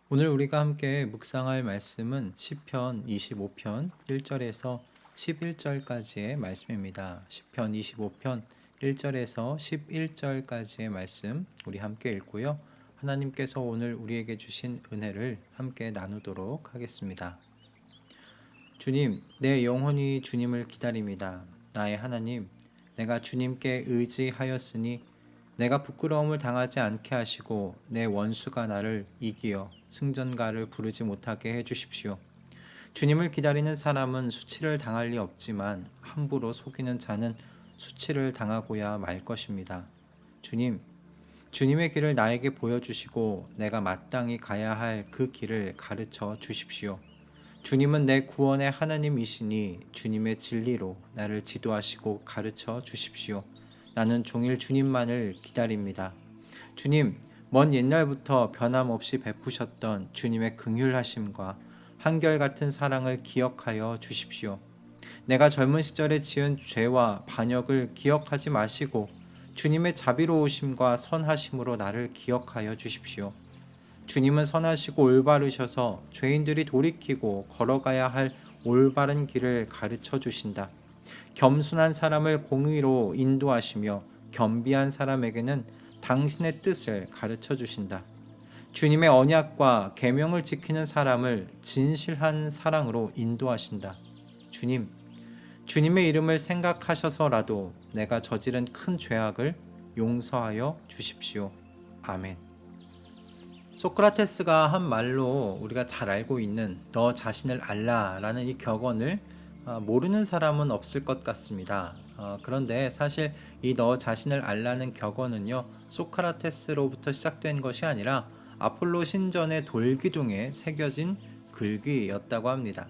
오늘 우리가 함께 묵상할 말씀은 시편 25편 1절에서 11절까지의 말씀입니다. 시편 25편 1절에서 11절까지의 말씀 우리 함께 읽고요. 하나님께서 오늘 우리에게 주신 은혜를 함께 나누도록 하겠습니다. 주님, 내 영혼이 주님을 기다립니다. 나의 하나님, 내가 주님께 의지하였으니 내가 부끄러움을 당하지 않게 하시고 내 원수가 나를 이기어 승전가를 부르지 못하게 해주십시오. 주님을 기다리는 사람은 수치를 당할 리 없지만 함부로 속이는 자는 수치를 당하고야 말 것입니다. 주님, 주님의 길을 나에게 보여주시고 내가 마땅히 가야 할 그 길을 가르쳐 주십시오. 주님은 내 구원의 하나님이시니 주님의 진리로 나를 지도하시고 가르쳐 주십시오. 나는 종일 주님만을 기다립니다. 주님, 먼 옛날부터 변함없이 베푸셨던 주님의 긍휼하심과 한결같은 사랑을 기억하여 주십시오. 내가 젊은 시절에 지은 죄와 반역을 기억하지 마시고 주님의 자비로우심과 선하심으로 나를 기억하여 주십시오. 주님은 선하시고 올바르셔서 죄인들이 돌이키고 걸어가야 할 올바른 길을 가르쳐 주신다. 겸손한 사람을 공의로 인도하시며 겸비한 사람에게는 당신의 뜻을 가르쳐 주신다. 주님의 언약과 계명을 지키는 사람을 진실한 사랑으로 인도하신다. 주님, 주님의 이름을 생각하셔서라도 내가 저지른 큰 죄악을 용서하여 주십시오. 아멘. 소크라테스가 한 말로 우리가 잘 알고 있는 너 자신을 알라라는 이 격언을 모르는 사람은 없을 것 같습니다. 그런데 사실 이 너 자신을 알라는 격언은요, 소크라테스로부터 시작된 것이 아니라 아폴로 신전의 돌기둥에 새겨진 글귀였다고 합니다.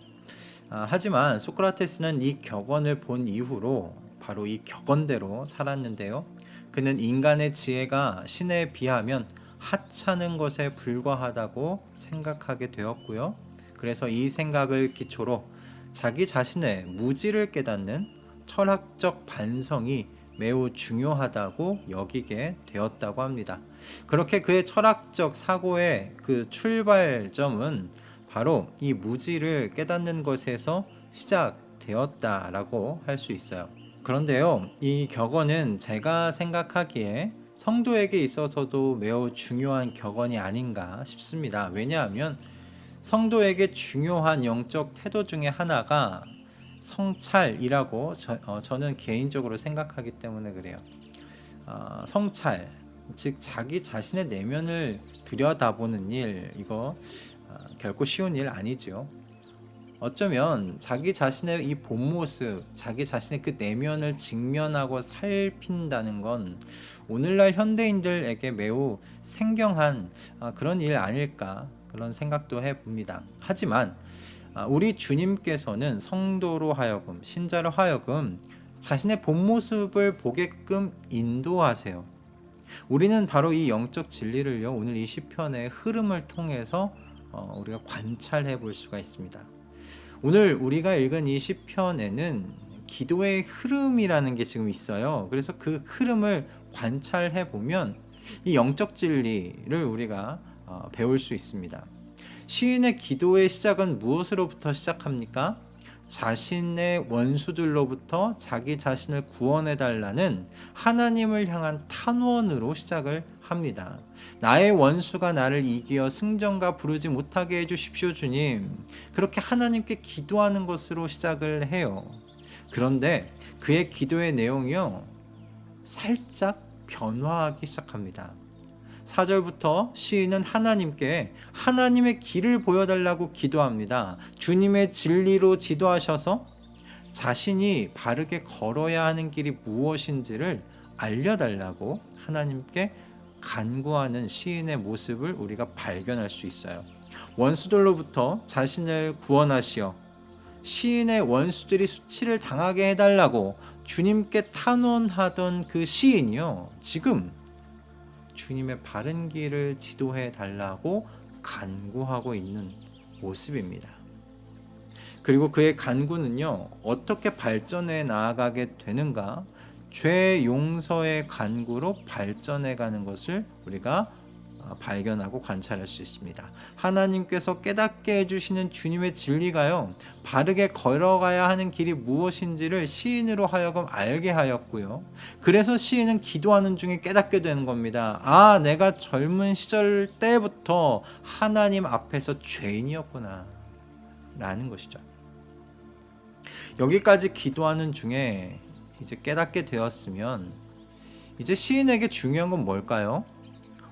하지만 소크라테스는 이 격언을 본 이후로 바로 이 격언대로 살았는데요. 그는 인간의 지혜가 신에 비하면 하찮은 것에 불과하다고 생각하게 되었고요. 그래서 이 생각을 기초로 자기 자신의 무지를 깨닫는 철학적 반성이 매우 중요하다고 여기게 되었다고 합니다. 그렇게 그의 철학적 사고의 그 출발점은 바로 이 무지를 깨닫는 것에서 시작되었다라고 할 수 있어요. 그런데요, 이 격언은 제가 생각하기에 성도에게 있어서도 매우 중요한 격언이 아닌가 싶습니다. 왜냐하면 성도에게 중요한 영적 태도 중에 하나가 성찰이라고 저는 개인적으로 생각하기 때문에 그래요. 성찰, 즉 자기 자신의 내면을 들여다보는 일, 이거 결코 쉬운 일 아니죠. 어쩌면 자기 자신의 이 본 모습, 자기 자신의 그 내면을 직면하고 살핀다는 건 오늘날 현대인들에게 매우 생경한 그런 일 아닐까, 그런 생각도 해봅니다. 하지만 우리 주님께서는 성도로 하여금, 신자로 하여금 자신의 본 모습을 보게끔 인도하세요. 우리는 바로 이 영적 진리를요, 오늘 이 시편의 흐름을 통해서 우리가 관찰해 볼 수가 있습니다. 오늘 우리가 읽은 이 시편에는 기도의 흐름이라는 게 지금 있어요. 그래서 그 흐름을 관찰해 보면 이 영적 진리를 우리가 배울 수 있습니다. 시인의 기도의 시작은 무엇으로부터 시작합니까? 자신의 원수들로부터 자기 자신을 구원해 달라는 하나님을 향한 탄원으로 시작을 합니다. 나의 원수가 나를 이기어 승전가 부르지 못하게 해주십시오, 주님. 그렇게 하나님께 기도하는 것으로 시작을 해요. 그런데 그의 기도의 내용이요, 살짝 변화하기 시작합니다. 4절부터 시인은 하나님께 하나님의 길을 보여달라고 기도합니다. 주님의 진리로 지도하셔서 자신이 바르게 걸어야 하는 길이 무엇인지를 알려달라고 하나님께 간구하는 시인의 모습을 우리가 발견할 수 있어요. 원수들로부터 자신을 구원하시어 시인의 원수들이 수치를 당하게 해달라고 주님께 탄원하던 그 시인이요, 지금 주님의 바른 길을 지도해 달라고 간구하고 있는 모습입니다. 그리고 그의 간구는요, 어떻게 발전해 나아가게 되는가? 죄 용서의 간구로 발전해 가는 것을 우리가 발견하고 관찰할 수 있습니다. 하나님께서 깨닫게 해주시는 주님의 진리가요, 바르게 걸어가야 하는 길이 무엇인지를 시인으로 하여금 알게 하였고요. 그래서 시인은 기도하는 중에 깨닫게 되는 겁니다. 아, 내가 젊은 시절 때부터 하나님 앞에서 죄인이었구나 라는 것이죠. 여기까지 기도하는 중에 이제 깨닫게 되었으면 이제 시인에게 중요한 건 뭘까요?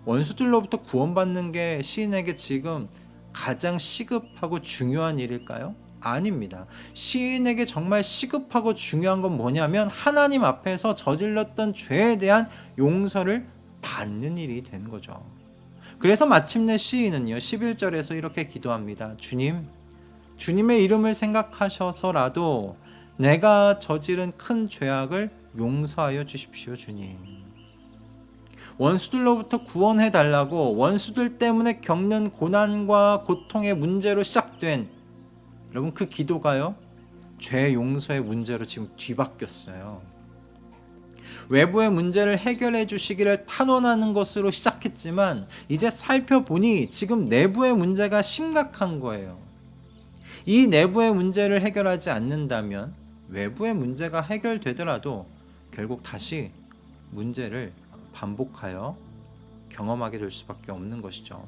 원수들로부터 구원받는 게 시인에게 지금 가장 시급하고 중요한 일일까요? 아닙니다. 시인에게 정말 시급하고 중요한 건 뭐냐면 하나님 앞에서 저질렀던 죄에 대한 용서를 받는 일이 된 거죠. 그래서 마침내 시인은요 11절에서 이렇게 기도합니다. 주님, 주님의 이름을 생각하셔서라도 내가 저지른 큰 죄악을 용서하여 주십시오. 주님, 원수들로부터 구원해 달라고 원수들 때문에 겪는 고난과 고통의 문제로 시작된 여러분 그 기도가요 죄 용서의 문제로 지금 뒤바뀌었어요. 외부의 문제를 해결해 주시기를 탄원하는 것으로 시작했지만 이제 살펴보니 지금 내부의 문제가 심각한 거예요. 이 내부의 문제를 해결하지 않는다면 외부의 문제가 해결되더라도 결국 다시 문제를 반복하여 경험하게 될 수밖에 없는 것이죠.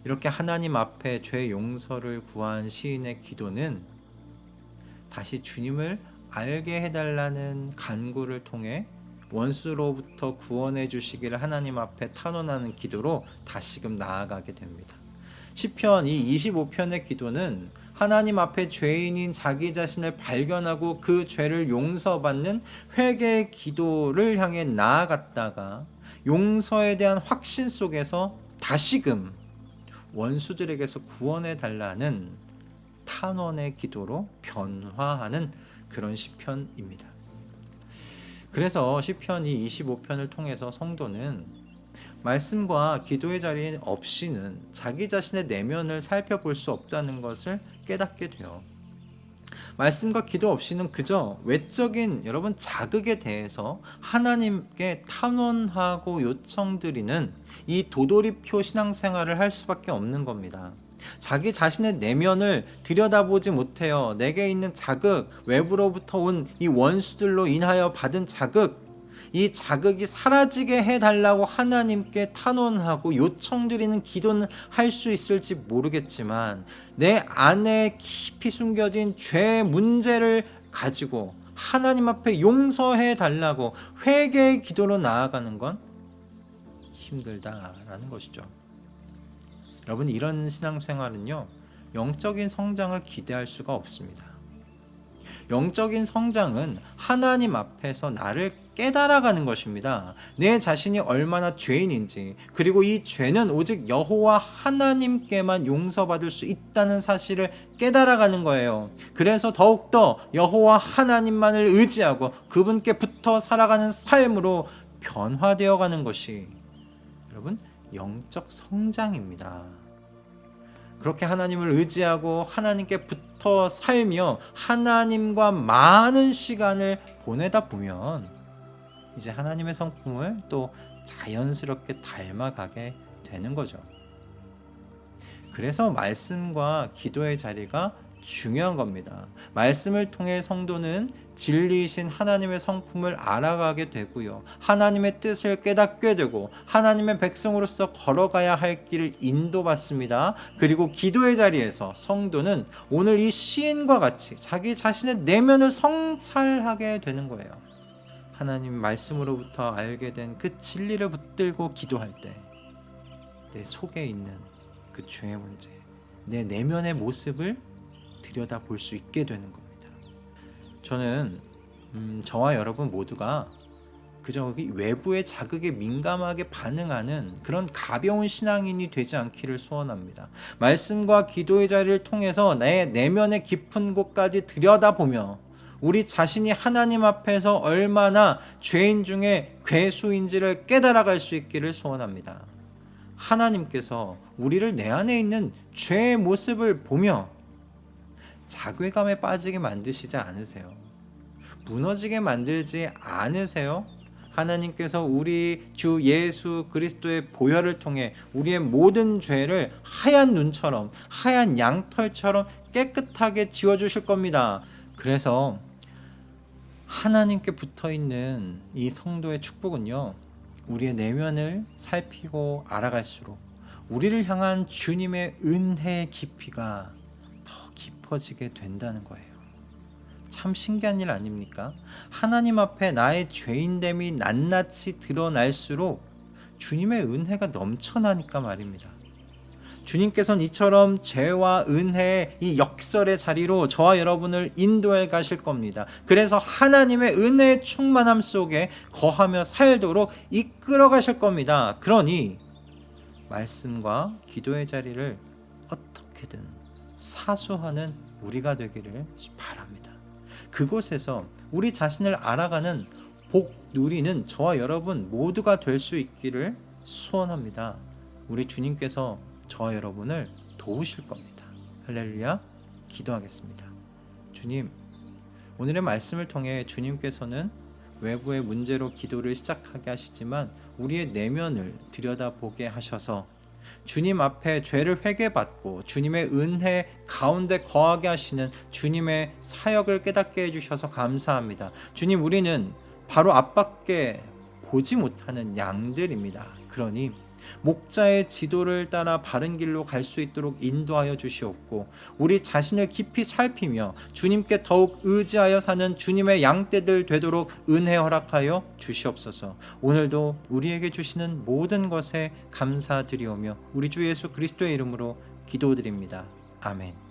이렇게 하나님 앞에 죄 용서를 구한 시인의 기도는 다시 주님을 알게 해달라는 간구를 통해 원수로부터 구원해 주시기를 하나님 앞에 탄원하는 기도로 다시금 나아가게 됩니다. 시편 이 25편의 기도는 하나님 앞에 죄인인 자기 자신을 발견하고 그 죄를 용서받는 회개의 기도를 향해 나아갔다가 용서에 대한 확신 속에서 다시금 원수들에게서 구원해 달라는 탄원의 기도로 변화하는 그런 시편입니다. 그래서 시편 이 25편을 통해서 성도는 말씀과 기도의 자리 없이는 자기 자신의 내면을 살펴볼 수 없다는 것을 깨닫게 돼요. 말씀과 기도 없이는 그저 외적인 여러분 자극에 대해서 하나님께 탄원하고 요청드리는 이 도돌이표 신앙생활을 할 수밖에 없는 겁니다. 자기 자신의 내면을 들여다보지 못해요. 내게 있는 자극, 외부로부터 온 이 원수들로 인하여 받은 자극, 이 자극이 사라지게 해달라고 하나님께 탄원하고 요청드리는 기도는 할 수 있을지 모르겠지만 내 안에 깊이 숨겨진 죄 문제를 가지고 하나님 앞에 용서해 달라고 회개의 기도로 나아가는 건 힘들다라는 것이죠. 여러분, 이런 신앙생활은요 영적인 성장을 기대할 수가 없습니다. 영적인 성장은 하나님 앞에서 나를 깨달아가는 것입니다. 내 자신이 얼마나 죄인인지, 그리고 이 죄는 오직 여호와 하나님께만 용서받을 수 있다는 사실을 깨달아가는 거예요. 그래서 더욱더 여호와 하나님만을 의지하고 그분께 붙어 살아가는 삶으로 변화되어 가는 것이 여러분 영적 성장입니다. 그렇게 하나님을 의지하고 하나님께 붙어 살며 하나님과 많은 시간을 보내다 보면 이제 하나님의 성품을 또 자연스럽게 닮아가게 되는 거죠. 그래서 말씀과 기도의 자리가 중요한 겁니다. 말씀을 통해 성도는 진리이신 하나님의 성품을 알아가게 되고요. 하나님의 뜻을 깨닫게 되고 하나님의 백성으로서 걸어가야 할 길을 인도받습니다. 그리고 기도의 자리에서 성도는 오늘 이 시인과 같이 자기 자신의 내면을 성찰하게 되는 거예요. 하나님 말씀으로부터 알게 된 그 진리를 붙들고 기도할 때 내 속에 있는 그 죄의 문제, 내 내면의 모습을 들여다볼 수 있게 되는 겁니다. 저는 저와 여러분 모두가 그저 외부의 자극에 민감하게 반응하는 그런 가벼운 신앙인이 되지 않기를 소원합니다. 말씀과 기도의 자리를 통해서 내 내면의 깊은 곳까지 들여다보며 우리 자신이 하나님 앞에서 얼마나 죄인 중에 괴수인지를 깨달아갈 수 있기를 소원합니다. 하나님께서 우리를 내 안에 있는 죄의 모습을 보며 자괴감에 빠지게 만드시지 않으세요. 무너지게 만들지 않으세요. 하나님께서 우리 주 예수 그리스도의 보혈을 통해 우리의 모든 죄를 하얀 눈처럼, 하얀 양털처럼 깨끗하게 지워주실 겁니다. 그래서 하나님께 붙어있는 이 성도의 축복은요, 우리의 내면을 살피고 알아갈수록 우리를 향한 주님의 은혜의 깊이가 더 깊어지게 된다는 거예요. 참 신기한 일 아닙니까? 하나님 앞에 나의 죄인됨이 낱낱이 드러날수록 주님의 은혜가 넘쳐나니까 말입니다. 주님께서는 이처럼 죄와 은혜의 이 역설의 자리로 저와 여러분을 인도해 가실 겁니다. 그래서 하나님의 은혜의 충만함 속에 거하며 살도록 이끌어 가실 겁니다. 그러니 말씀과 기도의 자리를 어떻게든 사수하는 우리가 되기를 바랍니다. 그곳에서 우리 자신을 알아가는 복 누리는 저와 여러분 모두가 될 수 있기를 소원합니다. 우리 주님께서 저와 여러분을 도우실 겁니다. 할렐루야. 기도하겠습니다. 주님, 오늘의 말씀을 통해 주님께서는 외부의 문제로 기도를 시작하게 하시지만 우리의 내면을 들여다보게 하셔서 주님 앞에 죄를 회개받고 주님의 은혜 가운데 거하게 하시는 주님의 사역을 깨닫게 해주셔서 감사합니다. 주님, 우리는 바로 앞밖에 보지 못하는 양들입니다. 그러니 목자의 지도를 따라 바른 길로 갈 수 있도록 인도하여 주시옵고 우리 자신을 깊이 살피며 주님께 더욱 의지하여 사는 주님의 양떼들 되도록 은혜 허락하여 주시옵소서. 오늘도 우리에게 주시는 모든 것에 감사드리오며 우리 주 예수 그리스도의 이름으로 기도드립니다. 아멘.